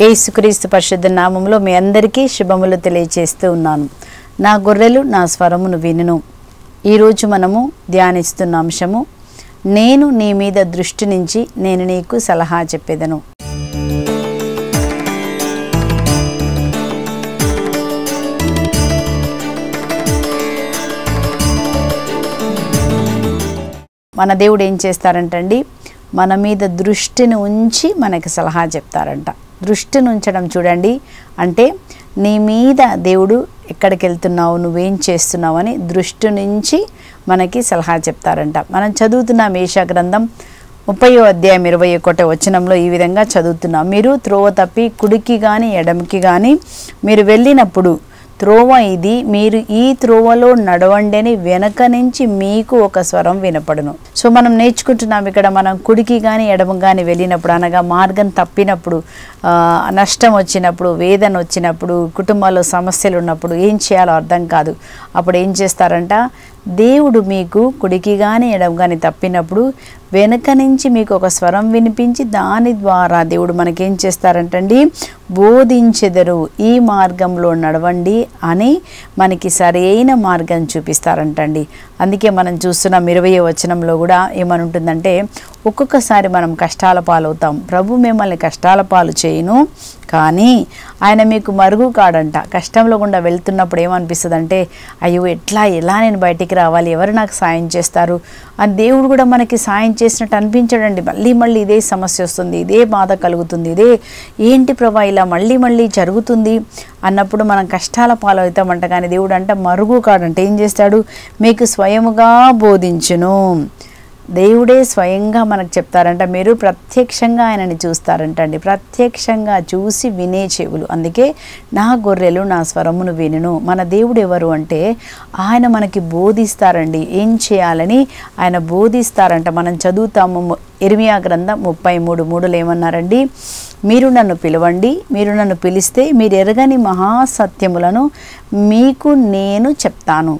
యేసుక్రీస్తు పరిశుద్ధ నామములో మీ అందరికీ శుభములు తెలియజేస్తూ ఉన్నాను. నా గొర్రెలు నా స్వరమును వినును. ఈరోజు మనము ధ్యానిస్తున్న అంశము, నేను నీ మీద దృష్టి నుంచి నేను నీకు సలహా చెప్పేదను. మన దేవుడు ఏం చేస్తారంటండి, మన మీద దృష్టిని ఉంచి మనకి సలహా చెప్తారంట. దృష్టిని ఉంచడం చూడండి, అంటే నీ మీద దేవుడు ఎక్కడికి వెళ్తున్నావు, నువ్వేం చేస్తున్నావు అని దృష్టి నుంచి మనకి సలహా చెప్తారంట. మనం చదువుతున్నాం యెషయా గ్రంథం 30వ అధ్యాయం 21వ వచనంలో ఈ విధంగా చదువుతున్నాం. మీరు త్రోవ తప్పి కుడికి కానీ ఎడమకి కానీ మీరు వెళ్ళినప్పుడు త్రోవ ఇది, మీరు ఈ త్రోవలో నడవండి అని వెనక నుంచి మీకు ఒక స్వరం వినపడును. సో మనం నేర్చుకుంటున్నాం ఇక్కడ, మనం కుడికి కానీ ఎడమ కానీ వెళ్ళినప్పుడు, అనగా మార్గం తప్పినప్పుడు, నష్టం వచ్చినప్పుడు, వేదన వచ్చినప్పుడు, కుటుంబాల్లో సమస్యలు ఉన్నప్పుడు ఏం చేయాలో అర్థం కాదు. అప్పుడు ఏం చేస్తారంట, దేవుడు మీకు కుడికి కానీ ఎడమ కానీ తప్పినప్పుడు వెనక నుంచి మీకు ఒక స్వరం వినిపించి దాని ద్వారా దేవుడు మనకేం చేస్తారంటండి, బోధించెదరు, ఈ మార్గంలో నడవండి అని మనకి సరైన మార్గం చూపిస్తారంటండి. అందుకే మనం చూస్తున్నాం 20వ వచనంలో కూడా ఏమనుంటుందంటే, ఒక్కొక్కసారి మనం కష్టాల పాలవుతాం, ప్రభు మిమ్మల్ని కష్టాల పాలు చేయను, కానీ ఆయన మీకు మరుగు కాడంట. కష్టంలో గుండా వెళ్తున్నప్పుడు ఏమనిపిస్తుంది అంటే, అయ్యో ఎలా నేను బయటికి రావాలి, ఎవరు నాకు సాయం చేస్తారు అని దేవుడు కూడా మనకి సాయం చేసినట్టు అనిపించడండి. మళ్ళీ ఇదే సమస్య వస్తుంది, ఇదే బాధ కలుగుతుంది, ఇదే ఏంటి ప్రభా ఇలా మళ్ళీ జరుగుతుంది అన్నప్పుడు మనం కష్టాల పాలవుతామంట. కానీ దేవుడు అంట మరుగు కాడంట. ఏం చేస్తాడు, మీకు స్వయముగా బోధించును. దేవుడే స్వయంగా మనకు చెప్తారంట. మీరు ప్రత్యక్షంగా ఆయనని చూస్తారంటండి, ప్రత్యక్షంగా చూసి వినే చెవులు. అందుకే నా గొర్రెలు నా స్వరమును వినును. మన దేవుడు ఎవరు అంటే, ఆయన మనకి బోధిస్తారండి, ఏం చేయాలని ఆయన బోధిస్తారంట. మనం చదువుతాము ఇర్మియా గ్రంథం 33:3 ఏమన్నారండి, మీరు నన్ను పిలవండి, మీరు నన్ను పిలిస్తే మీరు ఎరగని మహాసత్యములను మీకు నేను చెప్తాను.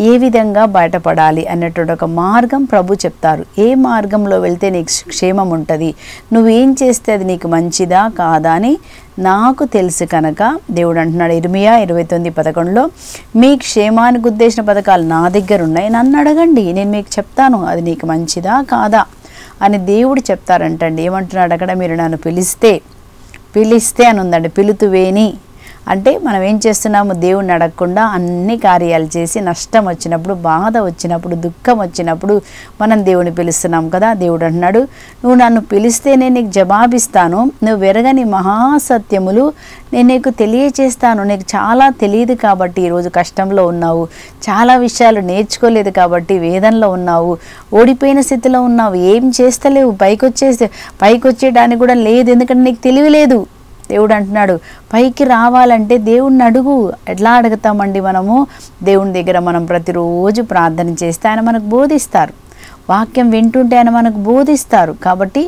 ఏ విధంగా బయటపడాలి అన్నటువంటి ఒక మార్గం ప్రభు చెప్తారు. ఏ మార్గంలో వెళ్తే నీకు క్షేమం ఉంటుంది, నువ్వేం చేస్తే అది నీకు మంచిదా కాదా అని నాకు తెలుసు కనుక దేవుడు అంటున్నాడు ఇర్మియా 29:11, మీ క్షేమానికి ఉద్దేశించిన పథకాలు నా దగ్గర ఉన్నాయి, నన్ను అడగండి, నేను మీకు చెప్తాను అది నీకు మంచిదా కాదా అని దేవుడు చెప్తారంటండి. ఏమంటున్నాడు అక్కడ, మీరు నన్ను పిలిస్తే అని ఉందండి, పిలుతువేని అంటే మనం ఏం చేస్తున్నాము, దేవుణ్ణి అడగకుండా అన్ని కార్యాలు చేసి నష్టం వచ్చినప్పుడు, బాధ వచ్చినప్పుడు, దుఃఖం వచ్చినప్పుడు మనం దేవుని పిలుస్తున్నాం కదా. దేవుడు అంటున్నాడు, నువ్వు నన్ను పిలిస్తే నేను నీకు జవాబిస్తాను, నువ్వు వెరగని మహాసత్యములు నేను నీకు తెలియచేస్తాను. నీకు చాలా తెలియదు కాబట్టి ఈరోజు కష్టంలో ఉన్నావు, చాలా విషయాలు నేర్చుకోలేదు కాబట్టి వేదనలో ఉన్నావు, ఓడిపోయిన స్థితిలో ఉన్నావు, ఏం చేస్తలేవు, పైకి వచ్చేయడానికి కూడా లేదు, ఎందుకంటే నీకు తెలియలేదు. దేవుడు అంటున్నాడు, పైకి రావాలంటే దేవుణ్ణి అడుగు. ఎట్లా అడుగుతామండి మనము, దేవుని దగ్గర మనం ప్రతిరోజు ప్రార్థన చేస్తే ఆయన మనకు బోధిస్తారు, వాక్యం వింటుంటే ఆయన మనకు బోధిస్తారు. కాబట్టి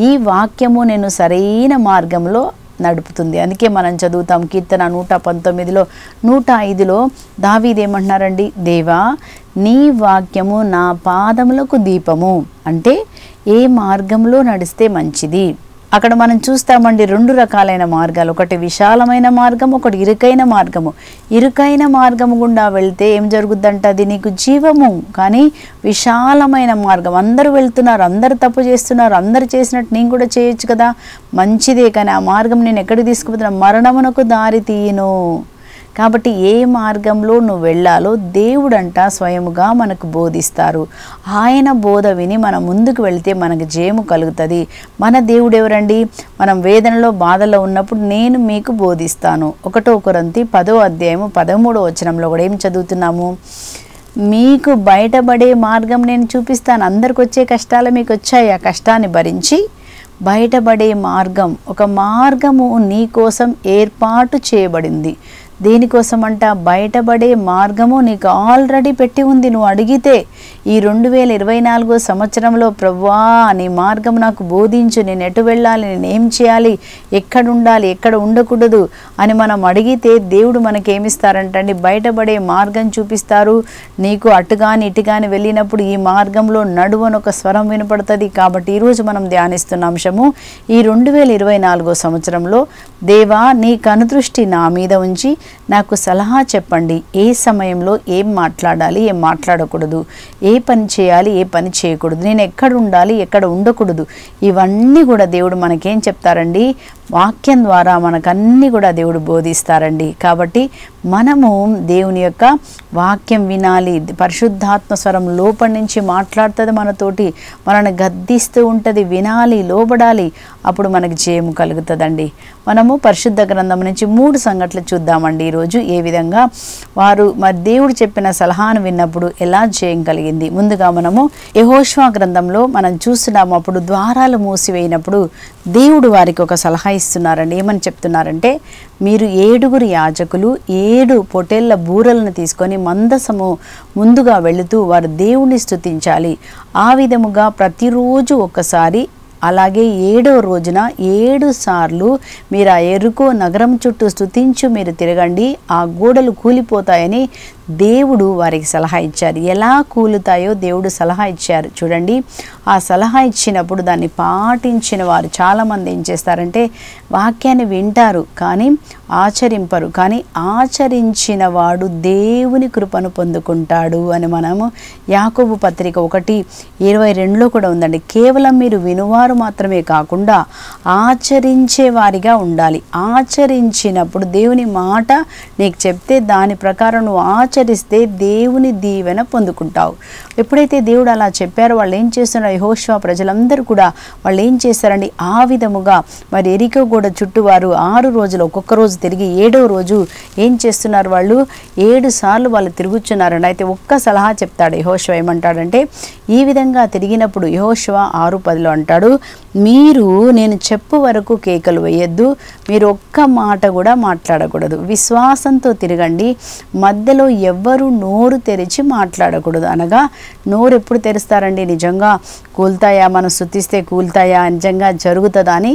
ఈ వాక్యము నేను సరైన మార్గంలో నడుపుతుంది. అందుకే మనం చదువుతాం కీర్తన 119లో 105లో దావీదు ఏమంటున్నారండి, దేవా నీ వాక్యము నా పాదములకు దీపము. అంటే ఏ మార్గంలో నడిస్తే మంచిది. అక్కడ మనం చూస్తామండి 2 రకాలైన మార్గాలు, ఒకటి విశాలమైన మార్గం, ఒకటి ఇరుకైన మార్గము. ఇరుకైన మార్గము గుండా వెళ్తే ఏం జరుగుద్దంట, అది నీకు జీవము. కానీ విశాలమైన మార్గం, అందరూ వెళ్తున్నారు, అందరూ తప్పు చేస్తున్నారు, అందరు చేసినట్టు నేను కూడా చేయొచ్చు కదా, మంచిదే, కానీ ఆ మార్గం నేను ఎక్కడికి తీసుకుపోతున్నా, మరణమునకు దారి తీయను. కాబట్టి ఏ మార్గంలో నువ్వు వెళ్ళాలో దేవుడంట స్వయముగా మనకు బోధిస్తారు. ఆయన బోధ విని మనం ముందుకు వెళితే మనకు జయము కలుగుతుంది. మన దేవుడు ఎవరండి, మనం వేదనలో బాధలో ఉన్నప్పుడు నేను మీకు బోధిస్తాను. 1 కొరింథీ 10వ అధ్యాయము 13వ వచనంలో కూడా ఏం చదువుతున్నాము, మీకు బయటపడే మార్గం నేను చూపిస్తాను. అందరికి వచ్చే కష్టాలు మీకు వచ్చాయి, ఆ కష్టాన్ని భరించి బయటపడే మార్గం, ఒక మార్గము నీ కోసం ఏర్పాటు చేయబడింది. దేనికోసం అంట, బయటపడే మార్గము నీకు ఆల్రెడీ పెట్టి ఉంది. నువ్వు అడిగితే ఈ 2024 సంవత్సరంలో ప్రభువా నీ మార్గం నాకు బోధించు, నేను ఎటు వెళ్ళాలి, నేను ఏం చేయాలి, ఎక్కడ ఉండాలి, ఎక్కడ ఉండకూడదు అని మనం అడిగితే దేవుడు మనకేమిస్తారంటండి, బయటపడే మార్గం చూపిస్తారు. నీకు అటుగాని ఇటుగాని వెళ్ళినప్పుడు ఈ మార్గంలో నడువని ఒక స్వరం వినపడుతుంది. కాబట్టి ఈరోజు మనం ధ్యానిస్తున్న అంశము, ఈ 2024 సంవత్సరంలో దేవా నీ కనుదృష్టి నా మీద ఉంచి నాకు సలహా చెప్పండి. ఏ సమయంలో ఏం మాట్లాడాలి, ఏం మాట్లాడకూడదు, ఏ పని చేయాలి, ఏ పని చేయకూడదు, నేను ఎక్కడ ఉండాలి, ఎక్కడ ఉండకూడదు, ఇవన్నీ కూడా దేవుడు మనకేం చెప్తారండి, వాక్యం ద్వారా మనకన్నీ కూడా దేవుడు బోధిస్తారండి. కాబట్టి మనము దేవుని యొక్క వాక్యం వినాలి. పరిశుద్ధాత్మ స్వరం లోపల నుంచి మాట్లాడుతుంది మనతోటి, మనల్ని గద్దిస్తూ ఉంటుంది. వినాలి, లోబడాలి, అప్పుడు మనకి జయము కలుగుతుందండి. మనము పరిశుద్ధ గ్రంథం నుంచి 3 సంఘటనలు చూద్దామండి ఈరోజు. ఏ విధంగా వారు మరి దేవుడు చెప్పిన సలహాను విన్నప్పుడు ఎలా జయం కలిగింది. ముందుగా మనము యెహోషువ గ్రంథంలో మనం చూస్తున్నాము. అప్పుడు ద్వారాలు మూసివేయినప్పుడు దేవుడు వారికి ఒక సలహా ఇస్తున్నారండి. ఏమని చెప్తున్నారంటే, మీరు 7 యాజకులు 7 పొటేళ్ల బూరలను తీసుకొని మందసము ముందుగా వెళుతూ వారు దేవుణ్ణి స్తుతించాలి. ఆ విధముగా ప్రతిరోజు ఒకసారి, అలాగే 7వ రోజున 7 సార్లు మీరు ఆ యెరికో నగరం చుట్టూ స్తుతించు మీరు తిరగండి, ఆ గోడలు కూలిపోతాయని దేవుడు వారికి సలహా ఇచ్చారు. ఎలా కూలుతాయో దేవుడు సలహా ఇచ్చారు. చూడండి, ఆ సలహా ఇచ్చినప్పుడు దాన్ని పాటించిన వారు చాలామంది ఏం చేస్తారంటే, వాక్యాన్ని వింటారు కానీ ఆచరింపరు. కానీ ఆచరించిన వాడు దేవుని కృపను పొందుకుంటాడు అని మనము యాకోబు పత్రిక 1:22లో కూడా ఉందండి. కేవలం మీరు వినువారు మాత్రమే కాకుండా ఆచరించే వారిగా ఉండాలి. ఆచరించినప్పుడు దేవుని మాట నీకు చెప్తే దాని ప్రకారం నువ్వు ఆచరిస్తే దేవుని దీవెన పొందుకుంటావు. ఎప్పుడైతే దేవుడు అలా చెప్పారో వాళ్ళు ఏం చేస్తున్నారు, యెహోషువ ప్రజలందరూ కూడా వాళ్ళు ఏం చేస్తారండి, ఆ విధముగా మరి యెరికో గోడ చుట్టూ వారు 6 రోజులు ఒక్కొక్క రోజు తిరిగి 7వ రోజు ఏం చేస్తున్నారు, వాళ్ళు 7 సార్లు వాళ్ళు తిరుగుచున్నారండి. అయితే ఒక్క సలహా చెప్తాడు యెహోషువ. ఏమంటాడంటే, ఈ విధంగా తిరిగినప్పుడు యెహోషువ 6:10లో అంటాడు, మీరు నేను చెప్పు వరకు కేకలు వేయొద్దు, మీరు ఒక్క మాట కూడా మాట్లాడకూడదు, విశ్వాసంతో తిరగండి, మధ్యలో ఎవ్వరూ నోరు తెరిచి మాట్లాడకూడదు. అనగా నోరు ఎప్పుడు తెరుస్తారండి, నిజంగా కూల్తాయా, మనం స్తుతిస్తే కూల్తాయా, నిజంగా జరుగుతుందా అని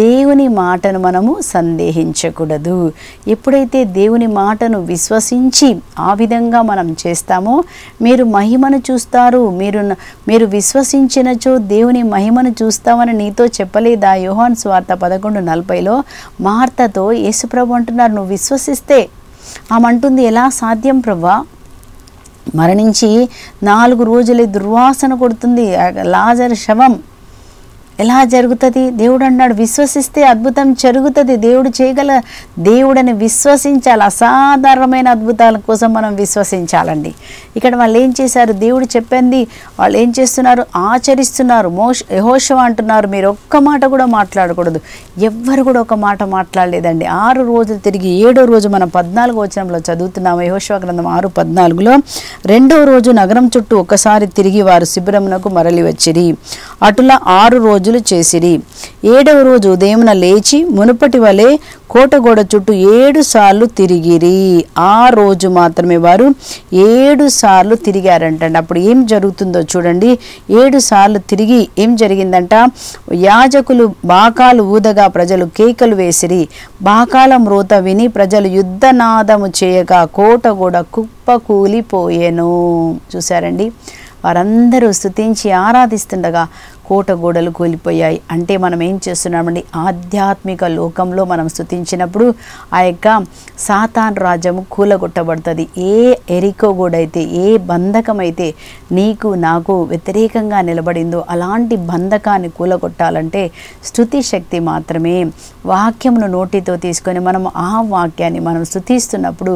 దేవుని మాటను మనము సందేహించకూడదు. ఎప్పుడైతే దేవుని మాటను విశ్వసించి ఆ విధంగా మనం చేస్తామో మీరు మహిమను చూస్తారు. మీరు విశ్వసించినచో దేవుని మహిమను చూస్తామని నీతో చెప్పలేదా? యోహాను సువార్త 11:40లో మార్తతో యేసుప్రభు అంటున్నారు, నువ్వు విశ్వసిస్తే. ఆమె అంటుంది, ఎలా సాధ్యం ప్రభువా, మరణించి 4 రోజులే దుర్వాసన కొడుతుంది, లాజరు శవం, ఎలా జరుగుతుంది? దేవుడు అన్నాడు, విశ్వసిస్తే అద్భుతం జరుగుతుంది. దేవుడు చేయగల దేవుడని విశ్వసించాలి. అసాధారణమైన అద్భుతాల కోసం మనం విశ్వసించాలండి. ఇక్కడ వాళ్ళు ఏం చేశారు, దేవుడు చెప్పింది వాళ్ళు ఏం చేస్తున్నారు, ఆచరిస్తున్నారు. యెహోషువ అంటున్నారు, మీరు ఒక్క మాట కూడా మాట్లాడకూడదు. ఎవ్వరు కూడా ఒక మాట మాట్లాడలేదండి. 6 రోజులు తిరిగి 7వ రోజు మనం 14వ వచనంలో చదువుతున్నాము. యెహోషువ గ్రంథం 6:14లో, 2వ రోజు నగరం చుట్టూ ఒకసారి తిరిగి వారు శిబిరమునకు మరలి వచ్చిరి. అటులా 6 రోజులు చేసిరి. 7వ రోజు ఉదయమున లేచి మునుపటి వలె కోటగోడ చుట్టూ 7 సార్లు తిరిగిరి. ఆ రోజు మాత్రమే వారు 7 సార్లు తిరిగారంటండి. అప్పుడు ఏం జరుగుతుందో చూడండి. 7 సార్లు తిరిగి ఏం జరిగిందంట, యాజకులు బాకాలు ఊదగా ప్రజలు కేకలు వేసిరి. బాకాల మ్రోత విని ప్రజలు యుద్ధనాదము చేయగా కోటగోడ కుప్పకూలిపోయెను. చూసారండి, వారందరూ స్తుతించి ఆరాధిస్తుండగా కోట గోడలు కూలిపోయాయి. అంటే మనం ఏం చేస్తున్నామండి, ఆధ్యాత్మిక లోకంలో మనం స్తుతించినప్పుడు ఆ యొక్క సాతాన్ రాజ్యము కూలగొట్టబడుతుంది. ఏ యెరికో గోడ అయితే, ఏ బంధకం అయితే నీకు నాకు వ్యతిరేకంగా నిలబడిందో అలాంటి బంధకాన్ని కూలగొట్టాలంటే స్తుతి శక్తి మాత్రమే. వాక్యమును నోటితో తీసుకొని మనం ఆ వాక్యాన్ని మనం స్తుతిస్తున్నప్పుడు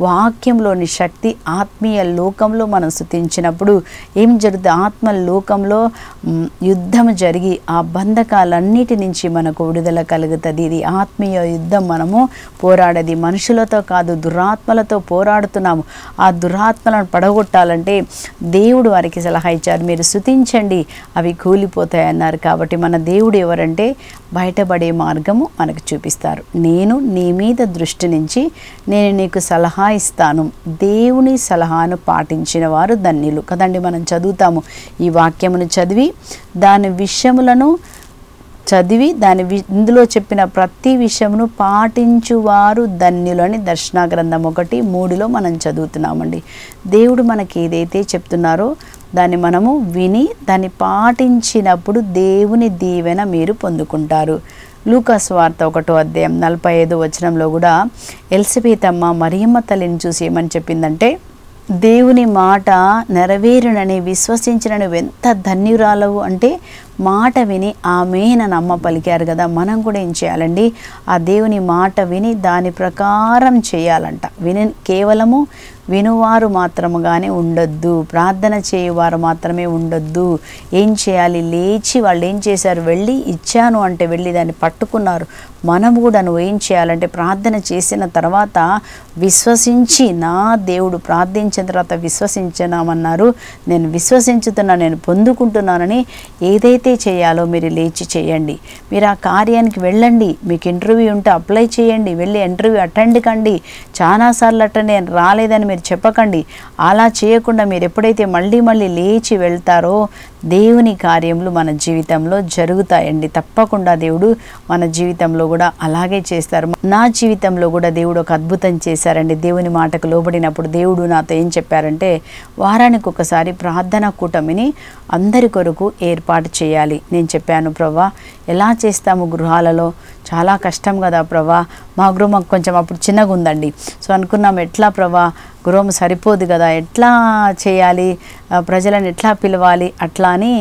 వాక్యంలోని శక్తి ఆత్మీయ లోకంలో మనం స్తుతించినప్పుడు ఏం జరుగుతుంది, ఆత్మ లోకంలో యుద్ధం జరిగి ఆ బంధకాలన్నిటి నుంచి మనకు విడుదల కలుగుతుంది. ఇది ఆత్మీయ యుద్ధం. మనము పోరాడేది మనుషులతో కాదు, దురాత్మలతో పోరాడుతున్నాము. ఆ దురాత్మలను పడగొట్టాలంటే దేవుడు వారికి సలహా ఇచ్చారు, మీరు స్తుతించండి అవి కూలిపోతాయి అన్నారు. కాబట్టి మన దేవుడు ఎవరంటే బయటపడే మార్గము మనకు చూపిస్తారు. నేను నీ మీద దృష్టి నుంచి నేను నీకు సలహా ఇస్తాను, దేవుని సలహాను పాటించిన వారు ధన్యులు కదండి. మనం చదువుతాము ఈ వాక్యమును చదివి దాని విషయములను ఇందులో చెప్పిన ప్రతి విషయమును పాటించువారు ధన్యులని దర్శన గ్రంథం 1:3 మనం చదువుతున్నామండి. దేవుడు మనకి ఏదైతే చెప్తున్నారో దాన్ని మనము విని దాన్ని పాటించినప్పుడు దేవుని దీవెన మీరు పొందుకుంటారు. లూకా సువార్త 1:45 కూడా ఎలిసబెతమ్మ మరియమ్మ తల్లిని చూసి ఏమని చెప్పిందంటే, దేవుని మాట నెరవేరునని విశ్వసించిన ఎంత ధన్యురాలవు అంటే మాట విని ఆమెన నమ్మ పలికారు కదా. మనం కూడా ఏం చేయాలండి, ఆ దేవుని మాట విని దాని ప్రకారం చేయాలంట. కేవలము వినువారు మాత్రముగానే ఉండొద్దు, ప్రార్థన చేయువారు మాత్రమే ఉండొద్దు. ఏం చేయాలి, లేచి వాళ్ళు ఏం చేశారు, వెళ్ళి ఇచ్చాను అంటే వెళ్ళి దాన్ని పట్టుకున్నారు. మనం కూడా నువ్వు ఏం చేయాలంటే ప్రార్థన చేసిన తర్వాత విశ్వసించి, నా దేవుడు ప్రార్థించిన తర్వాత విశ్వసించినామన్నారు, నేను విశ్వసించుతున్నా, నేను పొందుకుంటున్నానని ఏదైతే చేయాలో మీరు లేచి చేయండి. మీరు ఆ కార్యానికి వెళ్ళండి. మీకు ఇంటర్వ్యూ ఉంటే అప్లై చేయండి, వెళ్ళి ఇంటర్వ్యూ అటెండ్ కండి. చాలాసార్లు అటెండ్ నేను రాలేదని మీరు చెప్పకండి. అలా చేయకుండా మీరు ఎప్పుడైతే మళ్ళీ లేచి వెళ్తారో దేవుని కార్యములు మన జీవితంలో జరుగుతాయండి. తప్పకుండా దేవుడు మన జీవితంలో కూడా అలాగే చేస్తారు. నా జీవితంలో కూడా దేవుడు ఒక అద్భుతం చేశారండి. దేవుని మాటకు లోబడినప్పుడు దేవుడు నాతో ఏం చెప్పారంటే, వారానికి ఒకసారి ప్రార్థనా కూటమిని అందరి కొరకు ఏర్పాటు చేయాలి. నేను చెప్పాను, ప్రభా ఎలా చేస్తాము, గృహాలలో చాలా కష్టం కదా ప్రభా, మా గృహం కొంచెం అప్పుడు చిన్నగా ఉందండి. సో అనుకున్నాం, ఎట్లా ప్రభా గృహం సరిపోదు కదా, ఎట్లా చేయాలి, ప్రజలను ఎట్లా పిలవాలి అట్లా అని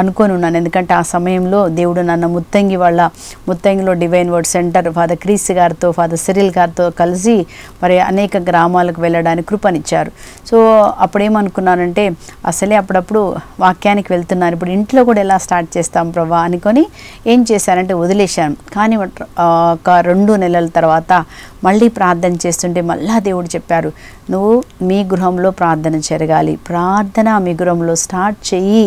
అనుకొని ఉన్నాను. ఎందుకంటే ఆ సమయంలో దేవుడు నన్ను ముత్తంగిలో డివైన్ వర్డ్ సెంటర్ ఫాదర్ క్రీస్ గారితో, ఫాదర్ సిరిల్ గారితో కలిసి మరి అనేక గ్రామాలకు వెళ్ళడానికి కృపనిచ్చారు. సో అప్పుడేమనుకున్నానంటే, అసలే అప్పుడప్పుడు వాక్యానికి వెళ్తున్నారు, ఇప్పుడు ఇంట్లో కూడా ఎలా స్టార్ట్ చేస్తాం ప్రభా అనుకొని ఏం చేశానంటే వదిలేశాను. కానీ ఒక 2 నెలల తర్వాత మళ్ళీ ప్రార్థన చేస్తుంటే మళ్ళా దేవుడు చెప్పారు, నువ్వు మీ గృహంలో ప్రార్థన జరగాలి, ప్రార్థన మీ గృహంలో స్టార్ట్ చెయ్యి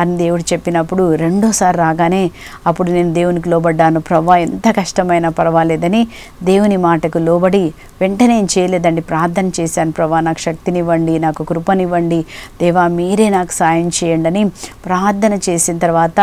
అని దేవుడు చెప్పినప్పుడు రెండోసారి రాగానే అప్పుడు నేను దేవునికి లోబడ్డాను. ప్రభా ఎంత కష్టమైనా పర్వాలేదని దేవుని మాటకు లోబడి వెంటనే ఏం చేయలేదండి, ప్రార్థన చేశాను. ప్రభా నాకు శక్తినివ్వండి, నాకు కృపనివ్వండి, దేవా మీరే నాకు సాయం చేయండి అని ప్రార్థన చేసిన తర్వాత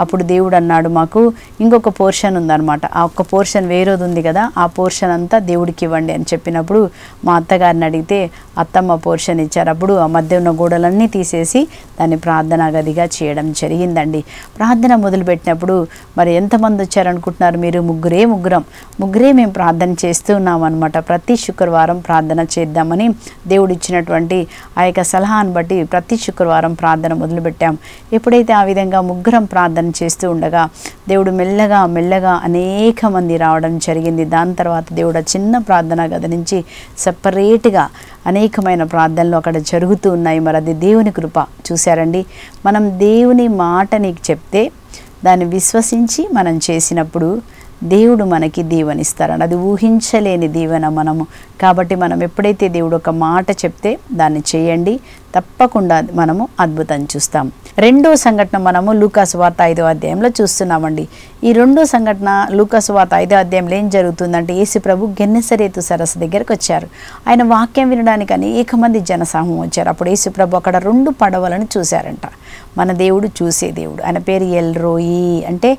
అప్పుడు దేవుడు అన్నాడు, మాకు ఇంకొక పోర్షన్ ఉందన్నమాట, ఆ ఒక్క పోర్షన్ వేరేది ఉంది కదా, ఆ పోర్షన్ అంతా దేవుడికి ఇవ్వండి అని చెప్పినప్పుడు మా అత్తగారిని అడిగితే అత్తమ్మ పోర్షన్ ఇచ్చారు. అప్పుడు ఆ మధ్య ఉన్న గోడలన్నీ తీసేసి దాన్ని ప్రార్థనా గదిగా చేయడం జరిగిందండి. ప్రార్థన మొదలుపెట్టినప్పుడు మరి ఎంతమంది వచ్చారనుకుంటున్నారు మీరు? ముగ్గురే మేము ప్రార్థన చేస్తూ ఉన్నాం అనమాట. ప్రతి శుక్రవారం ప్రార్థన చేద్దామని దేవుడు ఇచ్చినటువంటి ఆ యొక్క సలహాను బట్టి ప్రతి శుక్రవారం ప్రార్థన మొదలుపెట్టాం. ఎప్పుడైతే ఆ విధంగా ముగ్గురం ప్రార్థన చేస్తూ ఉండగా దేవుడు మెల్లగా అనేక మంది రావడం జరిగింది. దాని తర్వాత దేవుడు చిన్న ప్రార్థనా గది నుంచి సపరేట్గా అనేకమైన ప్రార్థనలు అక్కడ జరుగుతూ ఉన్నాయి. మరి అది దేవుని కృప. చూశారండి, మనం దేవుని మాట నీకు చెప్తే దాన్ని విశ్వసించి మనం చేసినప్పుడు దేవుడు మనకి దీవెనిస్తారని, అది ఊహించలేని దీవెన మనము. కాబట్టి మనం ఎప్పుడైతే దేవుడు ఒక మాట చెప్తే దాన్ని చేయండి, తప్పకుండా మనము అద్భుతం చూస్తాం. రెండో సంఘటన మనము లూకా సువార్త 5వ అధ్యాయంలో చూస్తున్నామండి. ఈ రెండో సంఘటన లూకా సువార్త 5వ అధ్యాయంలో ఏం జరుగుతుందంటే, యేసు ప్రభు గెన్నెసరేతు సరస్సు దగ్గరకు వచ్చారు. ఆయన వాక్యం వినడానికి అనేక మంది జనసమూహం వచ్చారు. అప్పుడు యేసు ప్రభు అక్కడ 2 పడవలను చూశారంట. మన దేవుడు చూసే దేవుడు, ఆయన పేరు ఎల్ రోయి, అంటే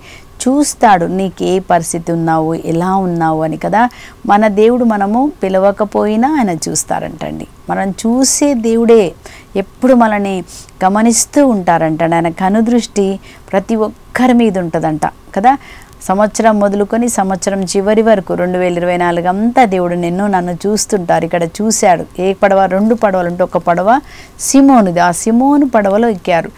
చూస్తాడు నీకు ఏ పరిస్థితి ఉన్నావు, ఎలా ఉన్నావు అని కదా. మన దేవుడు మనము పిలవకపోయినా ఆయన చూస్తారంటండి. మనం చూసే దేవుడే ఎప్పుడు మనల్ని గమనిస్తూ ఉంటారంట. ఆయన కనుదృష్టి ప్రతి ఒక్కరి మీద ఉంటుందంట కదా. సంవత్సరం మొదలుకొని సంవత్సరం చివరి వరకు 2024 అంతా దేవుడు నన్ను చూస్తుంటారు. ఇక్కడ చూశాడు. ఏ పడవ, 2 పడవలు ఉంటే ఒక పడవ సిమోనుది. ఆ సిమోను పడవలో ఎక్కారు.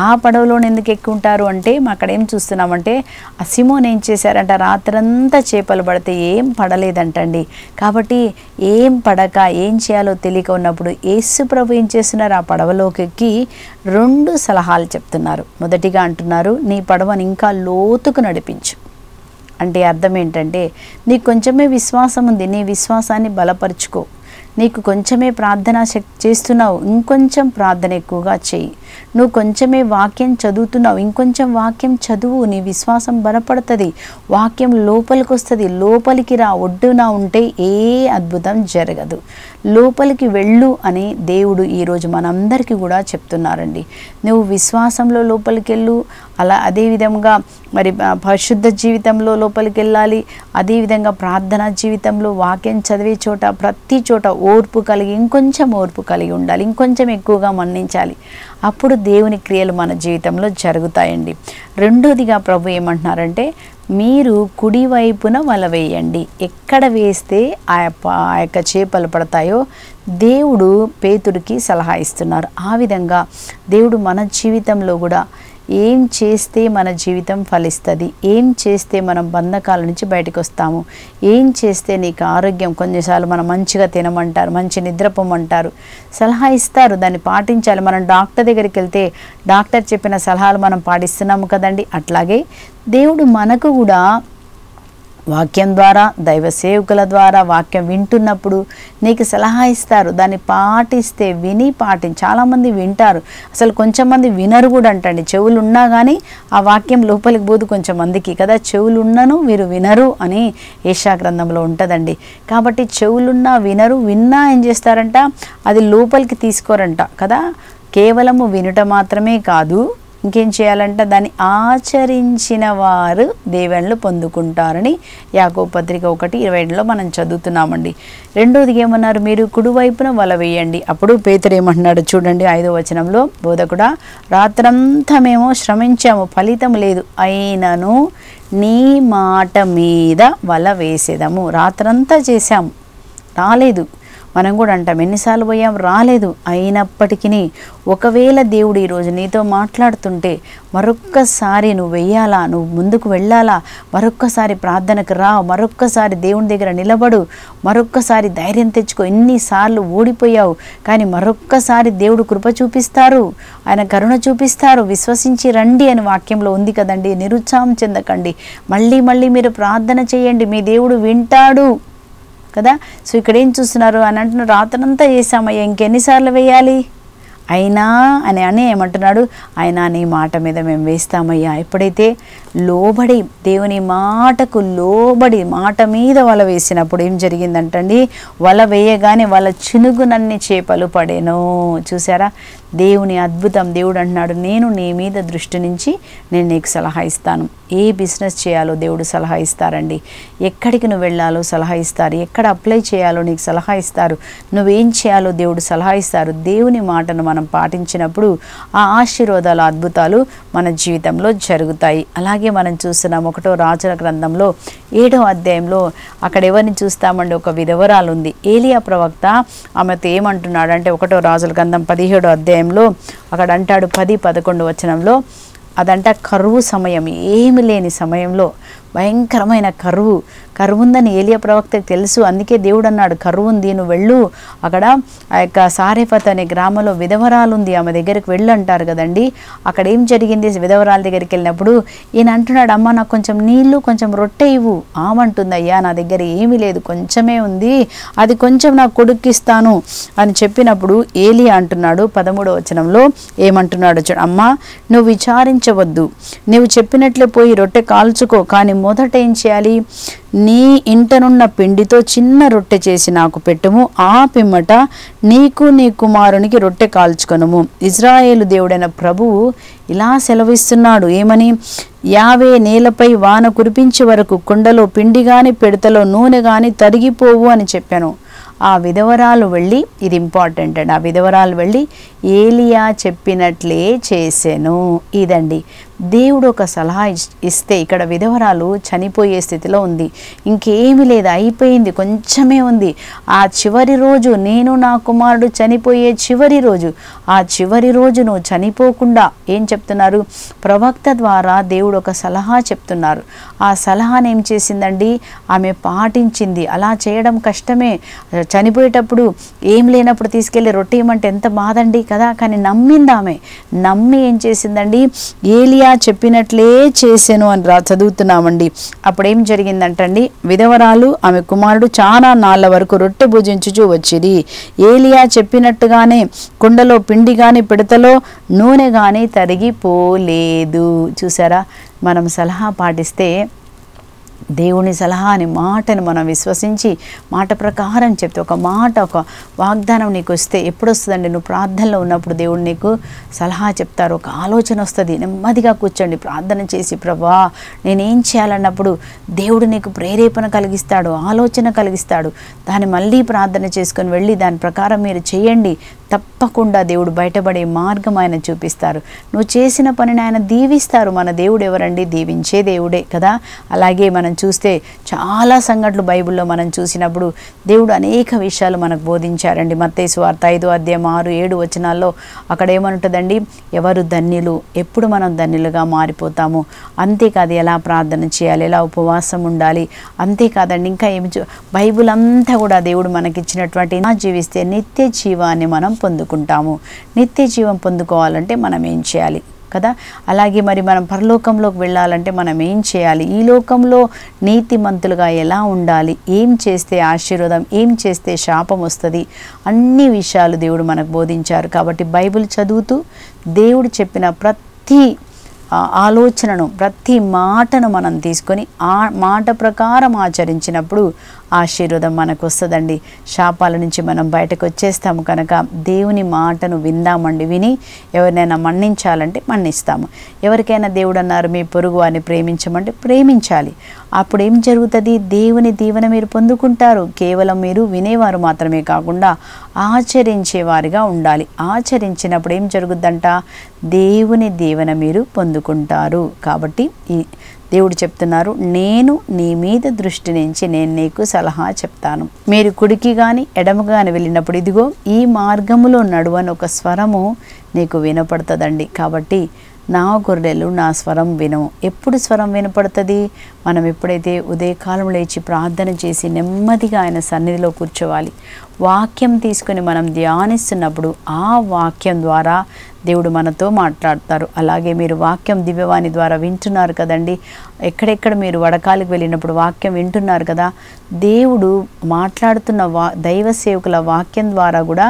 ఆ పడవలో ఎందుకు ఎక్కుంటారు అంటే అక్కడ ఏం చూస్తున్నామంటే ఆ సిమోన్ ఏం చేశారంట, రాత్రంతా చేపలు పడితే ఏం పడలేదంటండి. కాబట్టి ఏం పడక ఏం చేయాలో తెలియక ఉన్నప్పుడు యేసు ప్రభు ఏం చేస్తున్నారు, ఆ పడవలోకి ఎక్కి 2 సలహాలు చెప్తున్నారు. మొదటిగా అంటున్నారు, నీ పడవని ఇంకా లోతుకు నడిపించు. అంటే అర్థం ఏంటంటే, నీకు కొంచెమే విశ్వాసం ఉంది, నీ విశ్వాసాన్ని బలపరుచుకో. నీకు కొంచెమే ప్రార్థన చేస్తున్నావు, ఇంకొంచెం ప్రార్థన ఎక్కువగా చేయి. నువ్వు కొంచెమే వాక్యం చదువుతున్నావు, ఇంకొంచెం వాక్యం చదువు. నీ విశ్వాసం బలపడుతుంది, వాక్యం లోపలికి వస్తుంది. లోపలికి రా, ఒడ్డున ఉంటే ఏ అద్భుతం జరగదు. లోపలికి వెళ్ళు అని దేవుడు ఈరోజు మనందరికీ కూడా చెప్తున్నారండి. నువ్వు విశ్వాసంలో లోపలికి వెళ్ళు, అదేవిధంగా మరి పరిశుద్ధ జీవితంలో లోపలికి వెళ్ళాలి. అదేవిధంగా ప్రార్థనా జీవితంలో వాక్యం చదివే చోట ప్రతి చోట ఓర్పు కలిగి, ఇంకొంచెం ఓర్పు కలిగి ఉండాలి, ఇంకొంచెం ఎక్కువగా మన్నించాలి. అప్పుడు దేవుని క్రియలు మన జీవితంలో జరుగుతాయండి. రెండోదిగా ప్రభు ఏమంటున్నారంటే, మీరు కుడివైపున వల వేయండి. ఎక్కడ వేస్తే ఆ యొక్క చేపలు పడతాయో దేవుడు పేతుడికి సలహా ఇస్తున్నారు. ఆ విధంగా దేవుడు మన జీవితంలో కూడా ఏం చేస్తే మన జీవితం ఫలిస్తుంది, ఏం చేస్తే మనం బంధకాల నుంచి బయటకు వస్తాము, ఏం చేస్తే నీకు ఆరోగ్యం, కొన్నిసార్లు మనం మంచిగా తినమంటారు, మంచి నిద్రపోమంటారు, సలహా ఇస్తారు, దాన్ని పాటించాలి. మనం డాక్టర్ దగ్గరికి వెళ్తే డాక్టర్ చెప్పిన సలహాలు మనం పాటిస్తున్నాము కదండి. అట్లాగే దేవుడు మనకు కూడా వాక్యం ద్వారా, దైవ సేవకుల ద్వారా వాక్యం వింటున్నప్పుడు నీకు సలహా ఇస్తారు. దాన్ని పాటిస్తే చాలామంది వింటారు, అసలు కొంచెం మంది వినరు కూడా అంటండి. చెవులు ఉన్నా కానీ ఆ వాక్యం లోపలికి పోదు కొంచెంమందికి కదా. చెవులు ఉన్నను వీరు వినరు అని యెషయా గ్రంథంలో ఉంటుందండి. కాబట్టి చెవులున్నా వినరు, విన్నా ఏం చేస్తారంట, అది లోపలికి తీసుకోరంట కదా. కేవలము వినుట మాత్రమే కాదు, ఇంకేం చేయాలంట, దాన్ని ఆచరించిన వారు దీవెనలు పొందుకుంటారని యాకోబు పత్రిక 1:27లో మనం చదువుతున్నామండి. రెండోదిగా ఏమన్నారు, మీరు కుడివైపున వల వేయండి. అప్పుడు పేతురు ఏమంటున్నాడు చూడండి, 5వ వచనంలో, బోధకుడా, రాత్రంతా మేము శ్రమించాము, ఫలితం లేదు, అయినను నీ మాట మీద వల వేసేదము. రాత్రంతా చేశాము, రాలేదు. మనం కూడా అంటాం, ఎన్నిసార్లు పోయాం, రాలేదు. అయినప్పటికీ ఒకవేళ దేవుడు ఈరోజు నీతో మాట్లాడుతుంటే మరొక్కసారి నువ్వు వెయ్యాలా, నువ్వు ముందుకు వెళ్ళాలా, మరొక్కసారి ప్రార్థనకు రా, మరొక్కసారి దేవుని దగ్గర నిలబడు, మరొక్కసారి ధైర్యం తెచ్చుకో. ఎన్నిసార్లు ఓడిపోయావు కానీ మరొక్కసారి దేవుడు కృప చూపిస్తారు, ఆయన కరుణ చూపిస్తారు, విశ్వసించి రండి అని వాక్యంలో ఉంది కదండి. నిరుత్సాహం చెందకండి, మళ్ళీ మళ్ళీ మీరు ప్రార్థన చేయండి, మీ దేవుడు వింటాడు కదా. సో ఇక్కడ ఏం చూస్తున్నారు అని అంటున్నారు, రాత్రంతా చేసామయ్యా, ఇంకెన్నిసార్లు వేయాలి, అయినా అని ఏమంటున్నాడు, అయినా నీ మాట మీద మేము వేస్తామయ్యా. ఎప్పుడైతే లోబడి, దేవుని మాటకు లోబడి మాట మీద వల వేసినప్పుడు ఏం జరిగిందంటండి, వల వేయగానే వల చినుగునన్ని చేపలు పడేను. చూసారా దేవుని అద్భుతం. దేవుడు అంటున్నాడు, నేను నీ మీద దృష్టి నుంచి నేను నీకు సలహా ఇస్తాను. ఏ బిజినెస్ చేయాలో దేవుడు సలహా ఇస్తారండి, ఎక్కడికి నువ్వు వెళ్ళాలో సలహా ఇస్తారు, ఎక్కడ అప్లై చేయాలో నీకు సలహా ఇస్తారు, నువ్వేం చేయాలో దేవుడు సలహా ఇస్తారు. దేవుని మాటను మనం పాటించినప్పుడు ఆ ఆశీర్వాదాలు, అద్భుతాలు మన జీవితంలో జరుగుతాయి. అలాగే మనం చూస్తున్నాం 1వ రాజుల గ్రంథంలో 7వ అధ్యాయంలో అక్కడ ఎవరిని చూస్తామండి, ఒక విధవరాలు ఉంది. ఏలియా ప్రవక్త ఆమెతో ఏమంటున్నాడు అంటే 1వ రాజుల గ్రంథం 17వ అధ్యాయంలో అక్కడ అంటాడు 10-11 వచనంలో, అదంట కరువు సమయం, ఏమి లేని సమయంలో భయంకరమైన కరువు ఉందని ఏలియా ప్రవక్తకు తెలుసు. అందుకే దేవుడు అన్నాడు, కరువు ఉంది, నువ్వు వెళ్ళు, అక్కడ ఆ యొక్క సారెఫత్ అనే గ్రామంలో విధవరాలు ఉంది, ఆమె దగ్గరికి వెళ్ళు అంటారు కదండి. అక్కడ ఏం జరిగింది, విధవరాల దగ్గరికి వెళ్ళినప్పుడు ఈయన అంటున్నాడు, అమ్మ నాకు కొంచెం నీళ్లు, కొంచెం రొట్టె ఇవ్వు. ఆమంటుంది, అయ్యా నా దగ్గర ఏమీ లేదు, కొంచెమే ఉంది, అది కొంచెం నాకు కొడుక్కిస్తాను అని చెప్పినప్పుడు ఏలియా అంటున్నాడు 13వ వచనంలో ఏమంటున్నాడు చూడు, అమ్మ నువ్వు విచారించవద్దు, నువ్వు చెప్పినట్లే పోయి రొట్టె కాల్చుకో, కానీ మొదట ఏం చేయాలి, నీ ఇంటనున్న పిండితో చిన్న రొట్టె చేసి నాకు పెట్టుము, ఆ పిమ్మట నీకు నీ కుమారునికి రొట్టె కాల్చుకొనుము. ఇజ్రాయేలు దేవుడైన ప్రభువు ఇలా సెలవిస్తున్నాడు, ఏమని, యావే నేలపై వాన కురిపించే వరకు కుండలో పిండి గాని పిడతలో నూనె గాని తరిగిపోవు అని చెప్పాను. ఆ విధవరాలు వెళ్ళి, ఇది ఇంపార్టెంట్ అండి, ఆ విధవరాలు వెళ్ళి ఏలియా చెప్పినట్లే చేసెను. ఇదండి దేవుడు ఒక సలహా ఇస్తే ఇక్కడ విధవరాలు చనిపోయే స్థితిలో ఉంది, ఇంకేమీ లేదు, అయిపోయింది, కొంచెమే ఉంది. ఆ చివరి రోజు, నేను నా కుమారుడు చనిపోయే చివరి రోజు, ఆ చివరి రోజు నువ్వు చనిపోకుండా ఏం చెప్తున్నారు? ప్రవక్త ద్వారా దేవుడు ఒక సలహా చెప్తున్నారు. ఆ సలహాను ఏం చేసిందండి? ఆమె పాటించింది. అలా చేయడం కష్టమే. చనిపోయేటప్పుడు ఏం లేనప్పుడు తీసుకెళ్ళి రొట్టె ఇవ్వమంటే ఎంత బాధండి కదా. కానీ నమ్మింది ఆమె. నమ్మి ఏం చేసిందండి? ఏలియా చెప్పినట్లే చేసెను అని చదువుతున్నామండి. అప్పుడు ఏం జరిగిందంటండి? విధవరాలు ఆమె కుమారుడు చాలా నాళ్ళ వరకు రొట్టె భుజించుచూ వచ్చింది. ఏలియా చెప్పినట్టుగానే కుండలో పిండి కానీ పిడతలో నూనె కానీ తరిగిపోలేదు. చూసారా, మనం సలహా పాటిస్తే దేవుని సలహాని మాటను మనం విశ్వసించి మాట ప్రకారం చెప్తే, ఒక మాట, ఒక వాగ్దానం నీకు వస్తే ఎప్పుడు వస్తుందండి? నువ్వు ప్రార్థనలో ఉన్నప్పుడు దేవుడు నీకు సలహా చెప్తారు, ఒక ఆలోచన వస్తుంది. నెమ్మదిగా కూర్చోండి, ప్రార్థన చేసి ప్రభా నేనేం చేయాలన్నప్పుడు దేవుడు నీకు ప్రేరేపణ కలిగిస్తాడు, ఆలోచన కలిగిస్తాడు. దాన్ని మళ్ళీ ప్రార్థన చేసుకొని వెళ్ళి దాని ప్రకారం మీరు చేయండి. తప్పకుండా దేవుడు బయటపడే మార్గం ఆయన చూపిస్తారు. నువ్వు చేసిన పనిని ఆయన దీవిస్తారు. మన దేవుడు ఎవరండి? దీవించే దేవుడే కదా. అలాగే మనం చూస్తే చాలా సంఘటనలు బైబిల్లో మనం చూసినప్పుడు దేవుడు అనేక విషయాలు మనకు బోధించారండి. మత్తయి సువార్త 5:6-7 వచనాల్లో అక్కడ ఏమంటుందండి? ఎవరు ధన్యులు, ఎప్పుడు మనం ధన్యులుగా మారిపోతాము. అంతేకాదు ఎలా ప్రార్థన చేయాలి, ఎలా ఉపవాసం ఉండాలి, అంతేకాదండి ఇంకా ఏమి బైబిల్ అంతా కూడా దేవుడు మనకిచ్చినటువంటి జీవిస్తే నిత్య జీవాన్ని మనం పొందుకుంటాము. నిత్య జీవం పొందుకోవాలంటే మనం ఏం చేయాలి కదా. అలాగే మరి మనం పరలోకంలోకి వెళ్ళాలంటే మనం ఏం చేయాలి? ఈ లోకంలో నీతిమంతులుగా ఎలా ఉండాలి, ఏం చేస్తే ఆశీర్వాదం, ఏం చేస్తే శాపం వస్తుంది, అన్ని విషయాలు దేవుడు మనకు బోధించారు. కాబట్టి బైబిల్ చదువుతూ దేవుడు చెప్పిన ప్రతి ఆలోచనను, ప్రతి మాటను మనం తీసుకొని ఆ మాట ప్రకారం ఆచరించినప్పుడు ఆశీర్వాదం మనకు వస్తుందండి. శాపాల నుంచి మనం బయటకు వచ్చేస్తాము. కనుక దేవుని మాటను విందామండి. విని ఎవరినైనా మన్నించాలంటే మన్నిస్తాము. ఎవరికైనా దేవుడు అన్నారు మీ పొరుగు వారిని ప్రేమించమంటే ప్రేమించాలి. అప్పుడు ఏం జరుగుతుంది? దేవుని దీవెన మీరు పొందుకుంటారు. కేవలం మీరు వినేవారు మాత్రమే కాకుండా ఆచరించేవారిగా ఉండాలి. ఆచరించినప్పుడు ఏం జరుగుద్దంట? దేవుని దీవెన మీరు పొందుకుంటారు. కాబట్టి ఈ దేవుడు చెప్తున్నారు, నేను నీ మీద దృష్టి నుంచి నేను నీకు సలహా చెప్తాను. మీరు కుడికి కానీ ఎడమకు కానీ వెళ్ళినప్పుడు ఇదిగో ఈ మార్గములో నడువని ఒక స్వరము నీకు వినపడుతుందండి. కాబట్టి నా గొర్రెలు నా స్వరం వినవు. ఎప్పుడు స్వరం వినపడుతుంది? మనం ఎప్పుడైతే ఉదయకాలం లేచి ప్రార్థన చేసి నెమ్మదిగా ఆయన సన్నిధిలో కూర్చోవాలి. వాక్యం తీసుకుని మనం ధ్యానిస్తున్నప్పుడు ఆ వాక్యం ద్వారా దేవుడు మనతో మాట్లాడతారు. అలాగే మీరు వాక్యం దివ్యవాణి ద్వారా వింటున్నారు కదండి. ఎక్కడెక్కడ మీరు వడకాలకు వెళ్ళినప్పుడు వాక్యం వింటున్నారు కదా. దేవుడు మాట్లాడుతున్న దైవ సేవకుల వాక్యం ద్వారా కూడా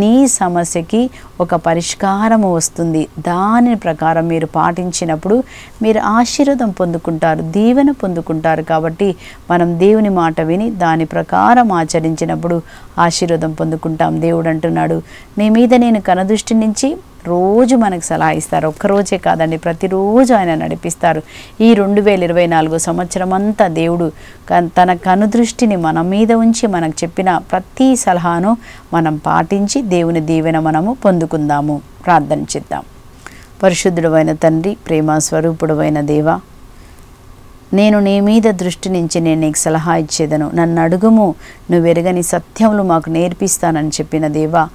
నీ సమస్యకి ఒక పరిష్కారము వస్తుంది. దాని ప్రకారం మీరు పాటించినప్పుడు మీరు ఆశీర్వాదం పొందుకుంటారు, దీవెన పొందుకుంటారు. కాబట్టి మనం దేవుని మాట విని దాని ప్రకారం ఆచరించినప్పుడు ఆశీర్వాదం పొందుకుంటాం. దేవుడు అంటున్నాడు, నీ మీద నేను కనుదృష్టి నుంచి రోజు మనకు సలహా ఇస్తారు. ఒక్కరోజే కాదండి, ప్రతిరోజు ఆయన నడిపిస్తారు. ఈ 2024 సంవత్సరం అంతా దేవుడు తన కనుదృష్టిని మన మీద ఉంచి మనకు చెప్పిన ప్రతి సలహాను మనం పాటించి దేవుని దీవెన మనము పొందుకుందాము. ప్రార్థన చేద్దాం. పరిశుద్ధుడైన తండ్రి, ప్రేమ స్వరూపుడైన దేవా, నేను నీ మీద దృష్టి నుంచి నేను నీకు సలహా ఇచ్చేదను. నన్ను అడుగుము, నువ్వు ఎరగని సత్యములు మాకు నేర్పిస్తానని చెప్పిన దేవా,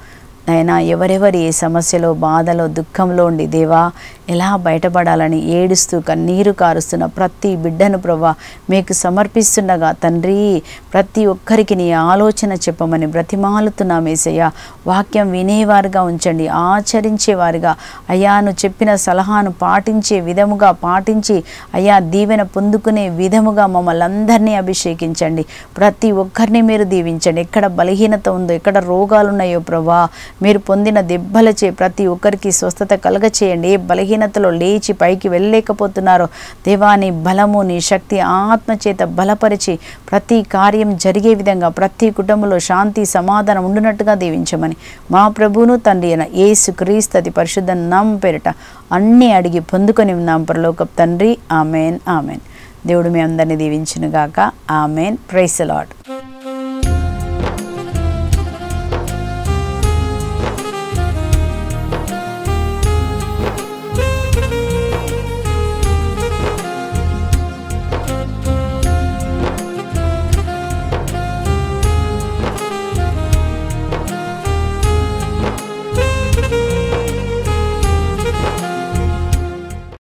నాయనా ఎవరెవరి ఏ సమస్యలో, బాధలో, దుఃఖంలో ఉండి దేవా ఎలా బయటపడాలని ఏడుస్తూ కన్నీరు కారుస్తున్న ప్రతి బిడ్డను ప్రభా మీకు సమర్పిస్తుండగా తండ్రి, ప్రతి ఒక్కరికి నీ ఆలోచన చెప్పమని బ్రతిమాలుతున్నాం యేసయ్యా. వాక్యం వినేవారుగా ఉంచండి, ఆచరించేవారుగా అయ్యా, నువ్వు చెప్పిన సలహాను పాటించే విధముగా పాటించి అయ్యా దీవెన పొందుకునే విధముగా మమ్మల్ని అందరినీ అభిషేకించండి. ప్రతి ఒక్కరిని మీరు దీవించండి. ఎక్కడ బలహీనత ఉందో, ఎక్కడ రోగాలు ఉన్నాయో ప్రభా మీరు పొందిన దెబ్బలచే ప్రతి ఒక్కరికి స్వస్థత కలగచేయండి. ఏ బలహీనతలో లేచి పైకి వెళ్ళలేకపోతున్నారో దేవా, నీ బలము, నీ శక్తి ఆత్మచేత బలపరిచి ప్రతి కార్యం జరిగే విధంగా ప్రతి కుటుంబంలో శాంతి సమాధానం ఉండునట్టుగా దీవించమని మా ప్రభువును తండ్రి అయిన యేసుక్రీస్తు అతి పరిశుద్ధ నామమున పేరిట అన్నీ అడిగి పొందుకొని ఉన్నాం పరలోకపు తండ్రి. Amen, amen. దేవుడు మీ అందరినీ దీవించునుగాక. ఆమెన్. Praise the lord.